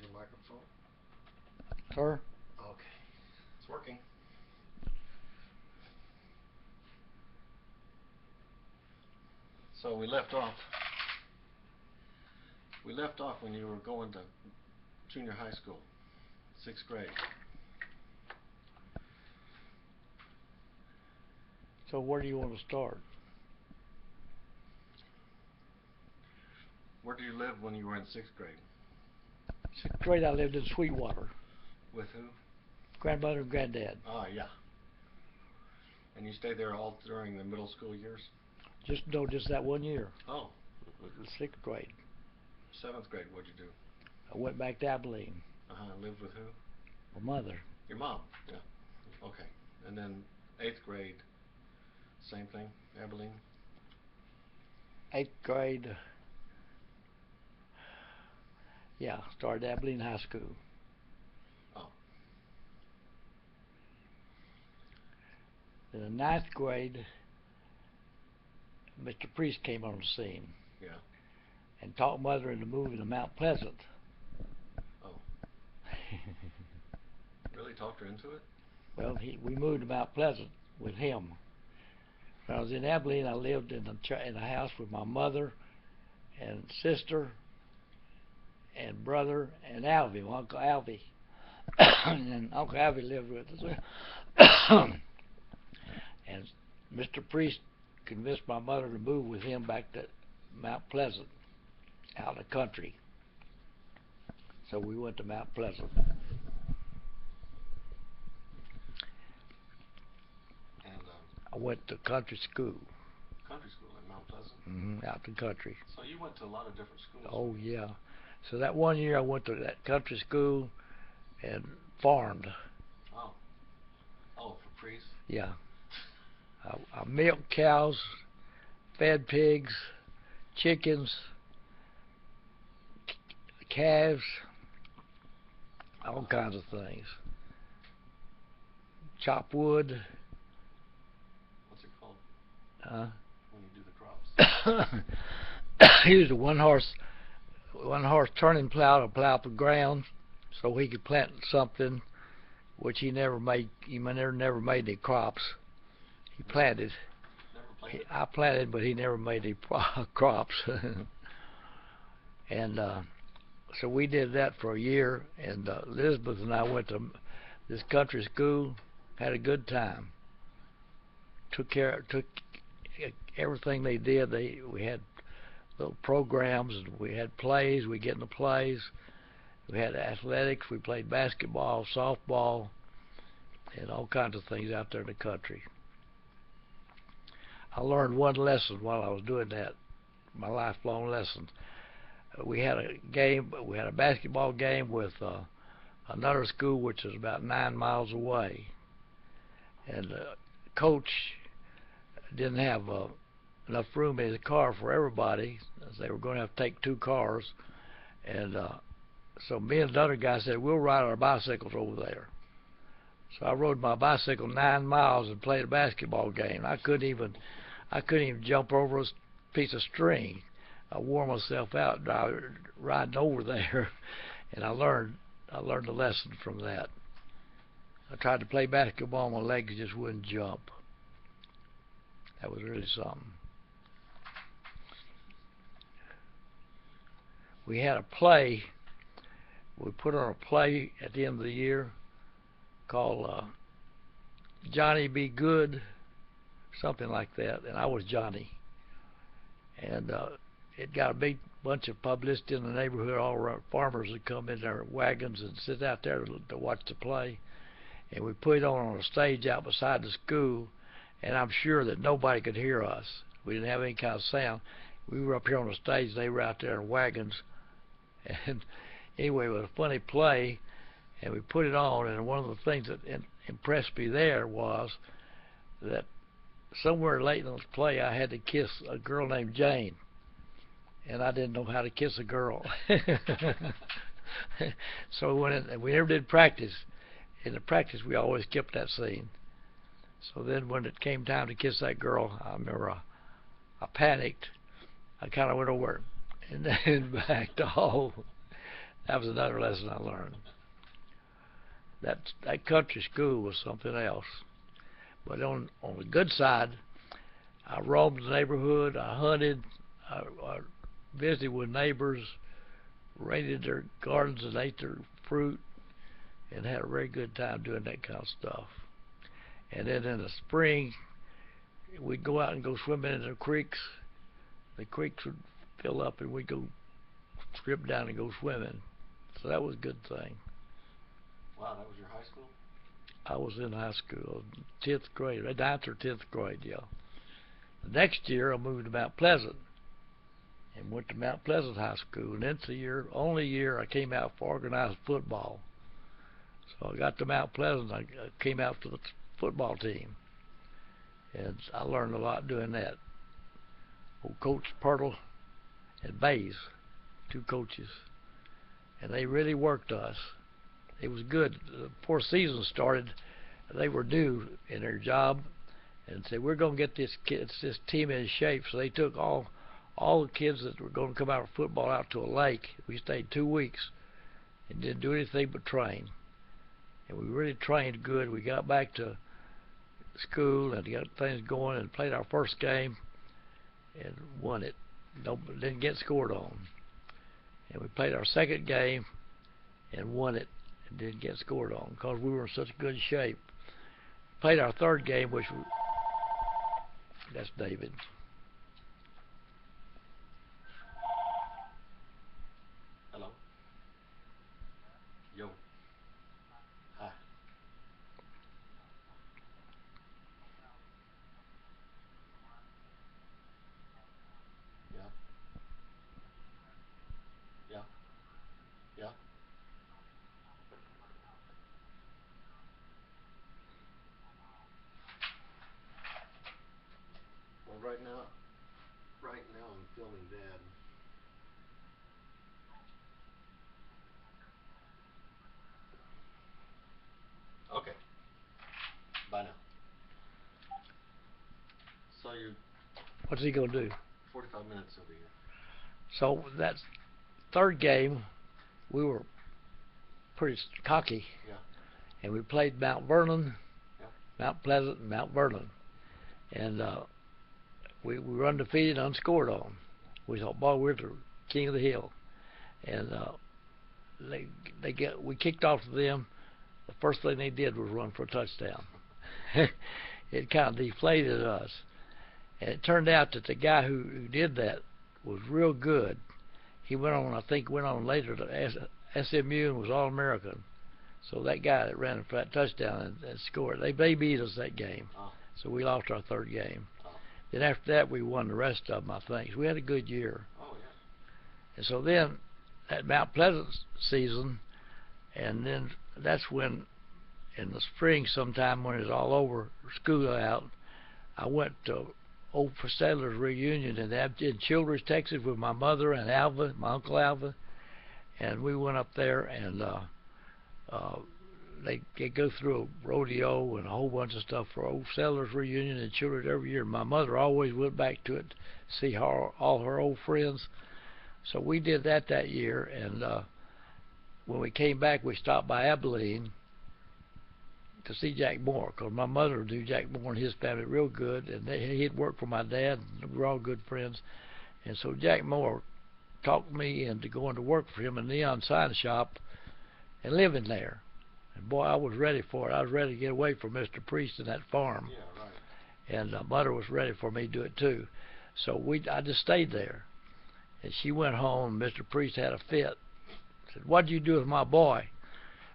your microphone. Sir? Okay. It's working. So we left off when you were going to junior high school, 6th grade. So where do you want to start? Where did you live when you were in 6th grade? 6th grade I lived in Sweetwater. With who? Grandmother and granddad. Ah, yeah. And you stayed there all during the middle school years? Just that 1 year. Oh. The 6th grade. 7th grade, what'd you do? I went back to Abilene. Lived with who? My mother. Your mom? Yeah. Okay. And then 8th grade, same thing, Abilene? 8th grade, yeah, started Abilene High School. Oh. In the 9th grade, Mr. Priest came on the scene. Yeah. And talked Mother into moving to Mount Pleasant. Oh. Really talked her into it? Well, we moved to Mount Pleasant with him. When I was in Abilene, I lived in a house with my mother and sister and brother and Alvy, my Uncle Alvy. And Uncle Alvy lived with us. And Mr. Priest convinced my mother to move with him back to Mount Pleasant, out in the country. So we went to Mount Pleasant. And I went to country school. Country school in Mount Pleasant? Out in the country. So you went to a lot of different schools? Oh, yeah. So that 1 year I went to that country school and farmed. Oh. Oh, for Priest? Yeah. I milked cows, fed pigs, chickens, calves, all kinds of things. Chop wood. What's it called? When you do the crops? He used a one horse turning plow to plow up the ground so he could plant something, which he never made. He never made any crops. He planted. I planted, but he never made any crops. And so we did that for a year, and Elizabeth and I went to this country school, had a good time. Took everything they did. We had little programs, and we had plays. We get in the plays. We had athletics. We played basketball, softball, and all kinds of things out there in the country. I learned one lesson while I was doing that, my lifelong lesson. We had a basketball game with another school which is about 9 miles away, and the coach didn't have enough room in his car for everybody, as they were going to have to take 2 cars, and so me and the other guy said, we'll ride our bicycles over there. So I rode my bicycle 9 miles and played a basketball game. I couldn't even jump over a piece of string. I wore myself out riding over there, and I learned a lesson from that. I tried to play basketball, my legs just wouldn't jump. That was really something. We had a play. We put on a play at the end of the year called Johnny Be Good, something like that, and I was Johnny. And it got a big bunch of publicity in the neighborhood. All around, farmers would come in their wagons and sit out there to watch the play. And we put it on a stage out beside the school, and I'm sure that nobody could hear us. We didn't have any kind of sound. We were up here on the stage, they were out there in wagons. And anyway, it was a funny play, and we put it on, and one of the things that impressed me there was that somewhere late in the play I had to kiss a girl named Jane, and I didn't know how to kiss a girl. So we never did practice. In the practice we always kept that scene. So then when it came time to kiss that girl, I remember I panicked. I kind of went over and then backed off. That was another lesson I learned. That country school was something else. But on the good side, I roamed the neighborhood, I hunted, I visited with neighbors, raided their gardens and ate their fruit, and had a very good time doing that kind of stuff. And then in the spring, we'd go out and go swimming in the creeks. The creeks would fill up and we'd go strip down and go swimming. So that was a good thing. Wow, that was your high school? I was in high school, 10th grade, 9th or 10th grade, yeah. The next year, I moved to Mount Pleasant and went to Mount Pleasant High School. And that's the only year I came out for organized football. So I got to Mount Pleasant, I came out for the football team. And I learned a lot doing that. Old Coach Pirtle and Bays, two coaches. And they really worked us. It was good. Before season started, they were new in their job and said, we're going to get this team in shape. So they took all the kids that were going to come out for football out to a lake. We stayed 2 weeks and didn't do anything but train. And we really trained good. We got back to school and got things going and played our first game and won it. Didn't get scored on. And we played our second game and won it. And didn't get scored on because we were in such good shape. Played our third game, which that's David. Hello. Yo. Hi. Yeah. Yeah. Yeah. Well, right now I'm filming Dad. Okay. Bye now. So you're What's he gonna do? 45 minutes over here. So that third game, we were pretty cocky, Yeah. and we played Mount Vernon, Yeah. Mount Pleasant, and Mount Vernon, and we were undefeated, unscored on. We thought, boy, we're the king of the hill, and we kicked off to them. The first thing they did was run for a touchdown. It kind of deflated us. And it turned out that the guy who did that was real good. He went on later to SMU and was All-American. So that guy that ran for that touchdown and scored, they beat us that game. Oh. So we lost our third game. Oh. Then after that, we won the rest of them, I think. So we had a good year. Oh, yeah. And so then, at Mount Pleasant season, and then that's when, in the spring sometime when it was all over, school out, I went to Old Settlers Reunion in Childress, Texas with my mother and Alva, my Uncle Alva, and we went up there and they go through a rodeo and a whole bunch of stuff for Old Settlers Reunion in Childress every year. My mother always went back to it to see all her old friends. So we did that year, and when we came back, we stopped by Abilene to see Jack Moore, because my mother knew Jack Moore and his family real good, and he'd worked for my dad, and we were all good friends. And so Jack Moore talked me into going to work for him in a neon sign shop and living there. And boy, I was ready for it. I was ready to get away from Mr. Priest and that farm. Yeah, right. And mother was ready for me to do it too. So I just stayed there. And she went home. Mr. Priest had a fit. Said, "What'd you do with my boy?"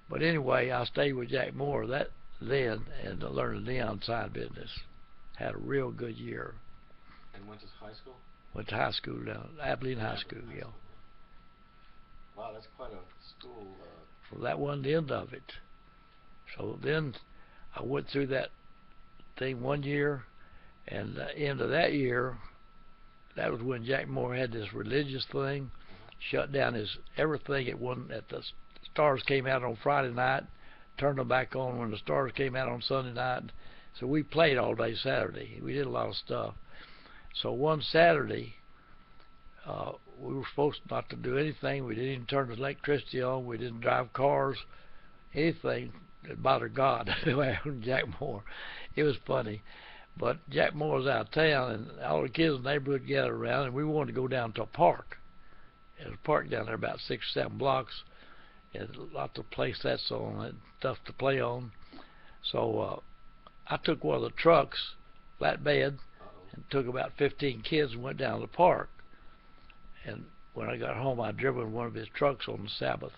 But anyway, I stayed with Jack Moore then and learned the neon sign business. Had a real good year. And went to high school? Went to high school down Abilene High School, yeah. Wow, that's quite a school. So that wasn't the end of it. So then I went through that thing 1 year, and the end of that year, that was when Jack Moore had this religious thing, shut down his everything at the stars came out on Friday night, turned them back on when the stars came out on Sunday night. So we played all day Saturday. We did a lot of stuff. So one Saturday, we were supposed not to do anything. We didn't even turn the electricity on. We didn't drive cars, anything that bothered God. Jack Moore. It was funny. But Jack Moore was out of town, and all the kids in the neighborhood gathered around, and we wanted to go down to a park. There's a park down there about 6 or 7 blocks, and lots of play sets on and stuff to play on. So I took one of the trucks, flatbed, and took about 15 kids and went down to the park. And when I got home, I drove in one of his trucks on the Sabbath.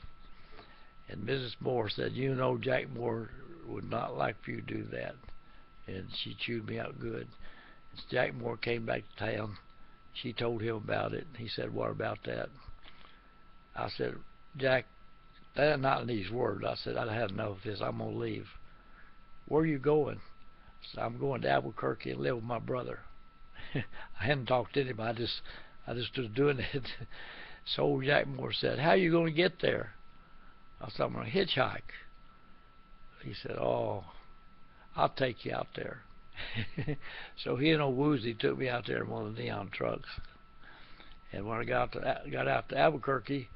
And Mrs. Moore said, "You know, Jack Moore would not like for you to do that." And she chewed me out good. As Jack Moore came back to town, she told him about it. He said, "What about that?" I said, "Jack, that not in these words." I said, "I had enough of this. I'm going to leave." "Where are you going?" I said, "I'm going to Albuquerque and live with my brother." I hadn't talked to anybody. I just was doing it. So Jack Moore said, "How are you going to get there?" I said, "I'm going to hitchhike." He said, "Oh, I'll take you out there." So he and old Woozy took me out there in one of the neon trucks. And when I got out to Albuquerque,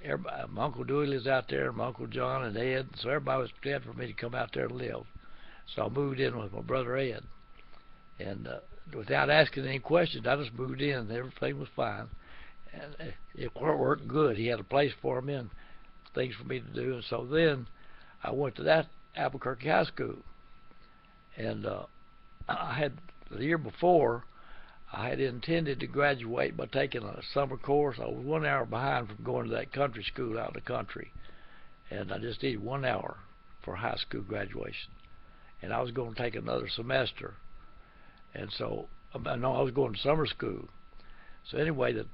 my Uncle Dewey lives out there, and my Uncle John and Ed, so everybody was glad for me to come out there and live. So I moved in with my brother Ed. And without asking any questions, I just moved in, and everything was fine. And it worked good. He had a place for me and things for me to do. And so then I went to that Albuquerque High School. And I had, the year before, I had intended to graduate by taking a summer course. I was 1 hour behind from going to that country school out in the country. And I just needed 1 hour for high school graduation. And I was going to take another semester. And so, no, I was going to summer school. So anyway, the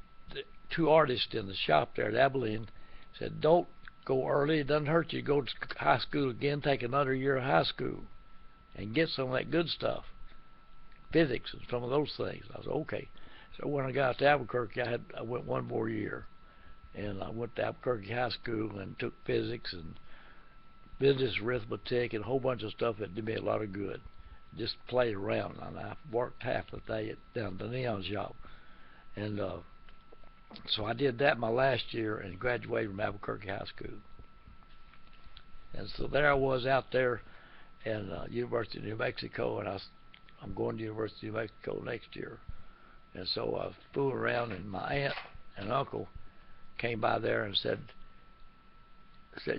2 artists in the shop there at Abilene said, "Don't go early. It doesn't hurt you to go to high school again, take another year of high school, and get some of that good stuff, physics and some of those things." I was okay. So when I got to Albuquerque, I went 1 more year, and I went to Albuquerque High School and took physics and business arithmetic and a whole bunch of stuff that did me a lot of good. Just played around, and I worked half the day down at the neon shop. And so I did that my last year and graduated from Albuquerque High School. And so there I was out there in University of New Mexico, and I'm going to University of New Mexico next year. And so I was fooling around, and my aunt and uncle came by there and said,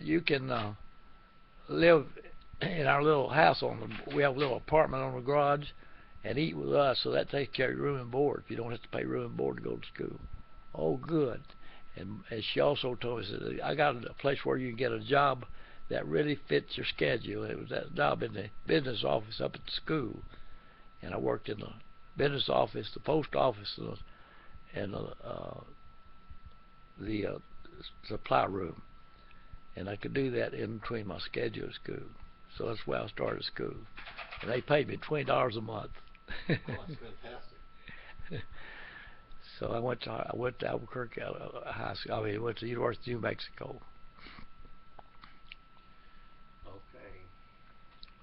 "You can live in our little house we have a little apartment on the garage, and eat with us, so that takes care of your room and board. If you don't have to pay room and board to go to school." "Oh, good." And she also told me, said, "I got a place where you can get a job that really fits your schedule." It was that job in the business office up at the school. And I worked in the business office, the post office, and the supply room. And I could do that in between my schedule at school. So that's where I started school. And they paid me $20 a month. Oh, that's fantastic. So I went to Albuquerque High School. I went to the University of New Mexico.